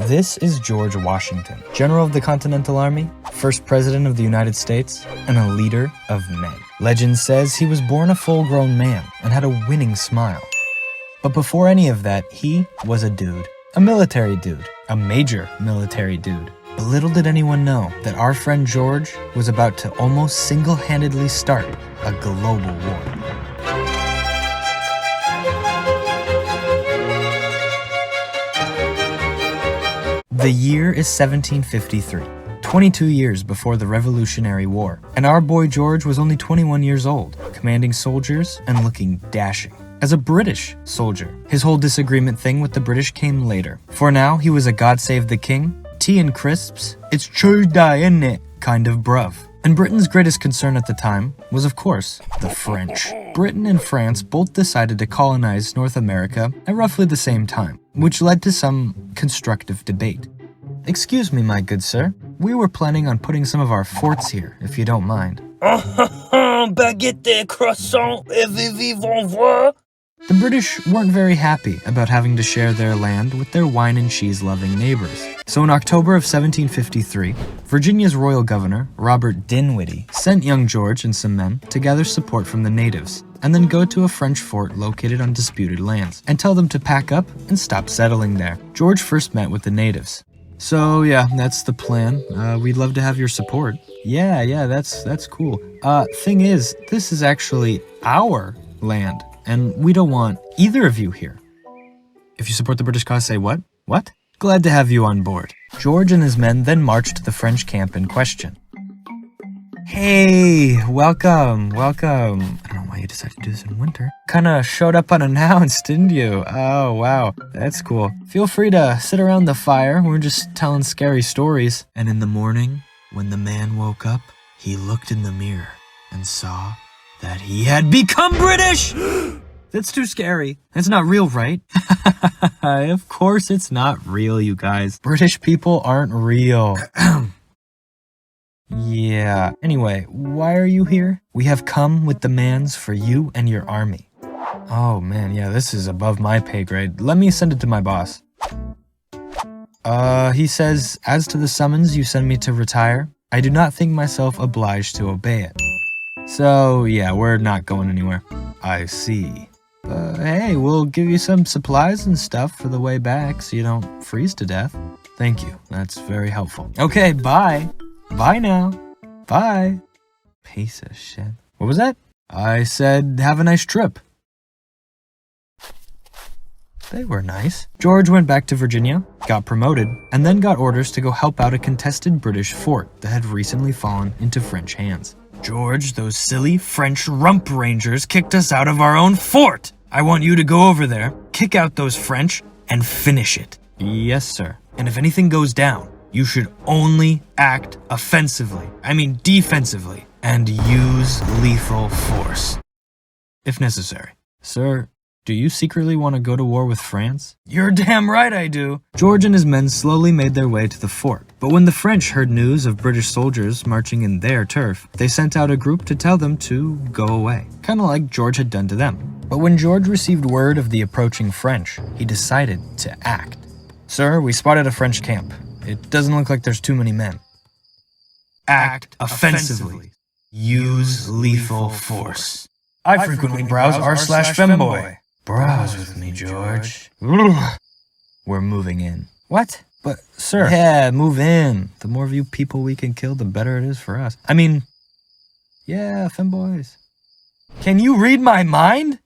This is George Washington, General of the Continental Army, first President of the United States, and a leader of men. Legend says he was born a full-grown man and had a winning smile. But before any of that, he was a dude. A military dude. A major military dude. But little did anyone know that our friend George was about to almost single-handedly start a global war. The year is 1753, 22 years before the Revolutionary War, and our boy George was only 21 years old, commanding soldiers and looking dashing. As a British soldier, his whole disagreement thing with the British came later. For now, he was a God Save the King, tea and crisps, it's true die, isn't it, kind of bruv. And Britain's greatest concern at the time was, of course, the French. Britain and France both decided to colonize North America at roughly the same time, which led to some constructive debate. Excuse me, my good sir. We were planning on putting some of our forts here, if you don't mind. Baguette, croissant, et vivons voir. The British weren't very happy about having to share their land with their wine and cheese-loving neighbors. So in October of 1753, Virginia's royal governor, Robert Dinwiddie, sent young George and some men to gather support from the natives, and then go to a French fort located on disputed lands, and tell them to pack up and stop settling there. George first met with the natives. So yeah, that's the plan. We'd love to have your support. Yeah, that's cool. Thing is, this is actually our land. And we don't want either of you here. If you support the British cause, say what? What? Glad to have you on board. George and his men then marched to the French camp in question. Hey, welcome. I don't know why you decided to do this in winter. Kinda showed up unannounced, didn't you? Oh, wow. That's cool. Feel free to sit around the fire. We're just telling scary stories. And in the morning, when the man woke up, he looked in the mirror and saw that he had become British! That's too scary. It's not real, right? Of course it's not real, you guys. British people aren't real. Yeah. Anyway, why are you here? We have come with demands for you and your army. Oh man, yeah, this is above my pay grade. Let me send it to my boss. He says, as to the summons you send me to retire, I do not think myself obliged to obey it. So, yeah, we're not going anywhere. I see. Hey, we'll give you some supplies and stuff for the way back so you don't freeze to death. Thank you. That's very helpful. Okay, bye. Bye now. Bye. Piece of shit. What was that? I said, have a nice trip. They were nice. George went back to Virginia, got promoted, and then got orders to go help out a contested British fort that had recently fallen into French hands. George, those silly French rump rangers kicked us out of our own fort. I want you to go over there, kick out those French, and finish it. Yes, sir. And if anything goes down, you should only act offensively. I mean defensively. And use lethal force. If necessary. Sir, do you secretly want to go to war with France? You're damn right I do. George and his men slowly made their way to the fort. But when the French heard news of British soldiers marching in their turf, they sent out a group to tell them to go away. Kinda like George had done to them. But when George received word of the approaching French, he decided to act. Sir, we spotted a French camp. It doesn't look like there's too many men. Act offensively. Use lethal force. I frequently browse r/femboy. Browse with me, George. We're moving in. What? But, sir. Yeah, move in. The more of you people we can kill, the better it is for us. I mean, yeah, femboys. Can you read my mind?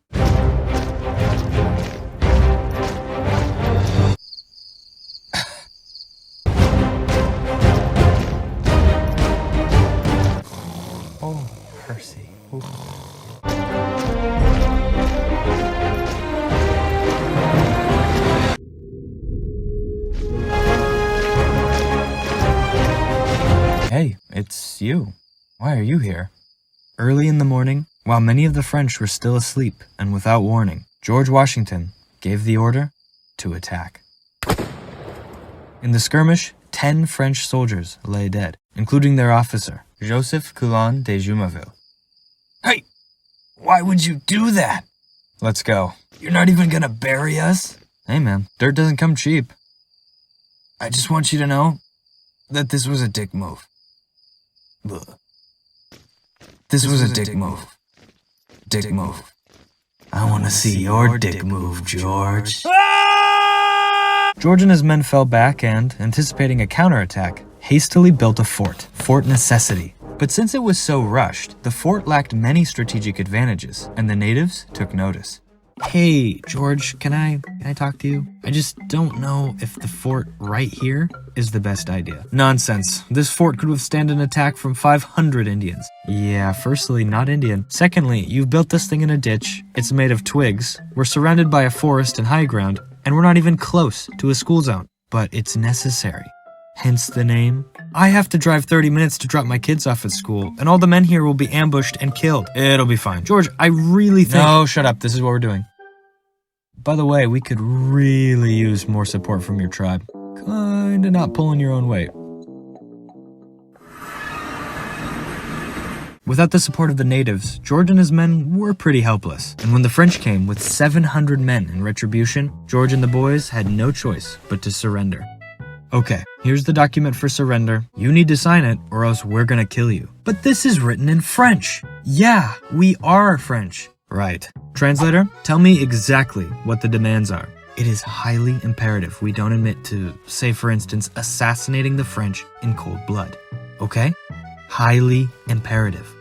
Oh, Percy. Ooh. Hey, it's you. Why are you here? Early in the morning, while many of the French were still asleep and without warning, George Washington gave the order to attack. In the skirmish, 10 French soldiers lay dead, including their officer, Joseph Coulon de Jumonville. Hey, why would you do that? Let's go. You're not even gonna bury us? Hey man, dirt doesn't come cheap. I just want you to know that this was a dick move. Ugh. This was a dick move. Dick move. I want to see your dick move, George. George and his men fell back and, anticipating a counterattack, hastily built a fort. Fort Necessity. But since it was so rushed, the fort lacked many strategic advantages, and the natives took notice. Hey, George, can I talk to you? I just don't know if the fort right here is the best idea. Nonsense. This fort could withstand an attack from 500 Indians. Yeah, firstly, not Indian. Secondly, you've built this thing in a ditch. It's made of twigs. We're surrounded by a forest and high ground, and we're not even close to a school zone. But it's necessary. Hence the name. I have to drive 30 minutes to drop my kids off at school, and all the men here will be ambushed and killed. It'll be fine. George, I really think— No, shut up. This is what we're doing. By the way, we could really use more support from your tribe. Kinda not pulling your own weight. Without the support of the natives, George and his men were pretty helpless. And when the French came with 700 men in retribution, George and the boys had no choice but to surrender. Okay, here's the document for surrender. You need to sign it or else we're gonna kill you. But this is written in French. Yeah, we are French. Right. Translator, tell me exactly what the demands are. It is highly imperative we don't admit to, say for instance, assassinating the French in cold blood. Okay? Highly imperative.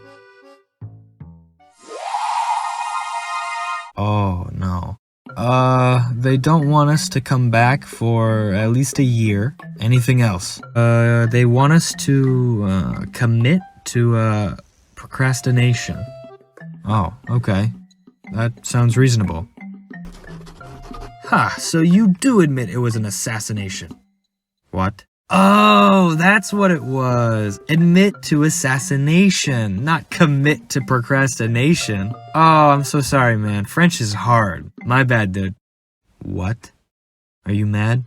Oh, no. They don't want us to come back for at least a year. Anything else? They want us to, commit to, procrastination. Oh, okay. That sounds reasonable. Ha, so you do admit it was an assassination. What? Oh, that's what it was. Admit to assassination, not commit to procrastination. Oh, I'm so sorry, man. French is hard. My bad, dude. What? Are you mad?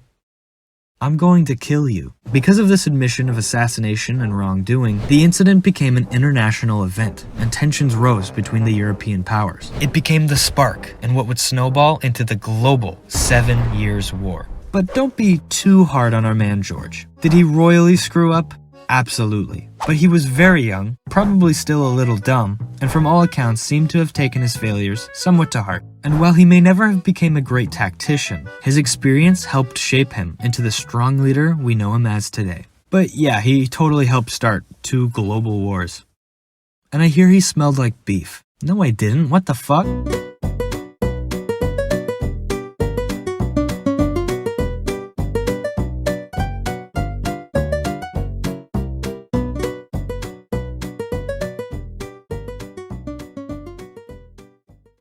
I'm going to kill you. Because of this admission of assassination and wrongdoing, the incident became an international event, and tensions rose between the European powers. It became the spark in what would snowball into the global 7 Years' War. But don't be too hard on our man George. Did he royally screw up? Absolutely. But he was very young, probably still a little dumb, and from all accounts seemed to have taken his failures somewhat to heart. And while he may never have become a great tactician, his experience helped shape him into the strong leader we know him as today. But yeah, he totally helped start 2 global wars. And I hear he smelled like beef. No, I didn't. What the fuck?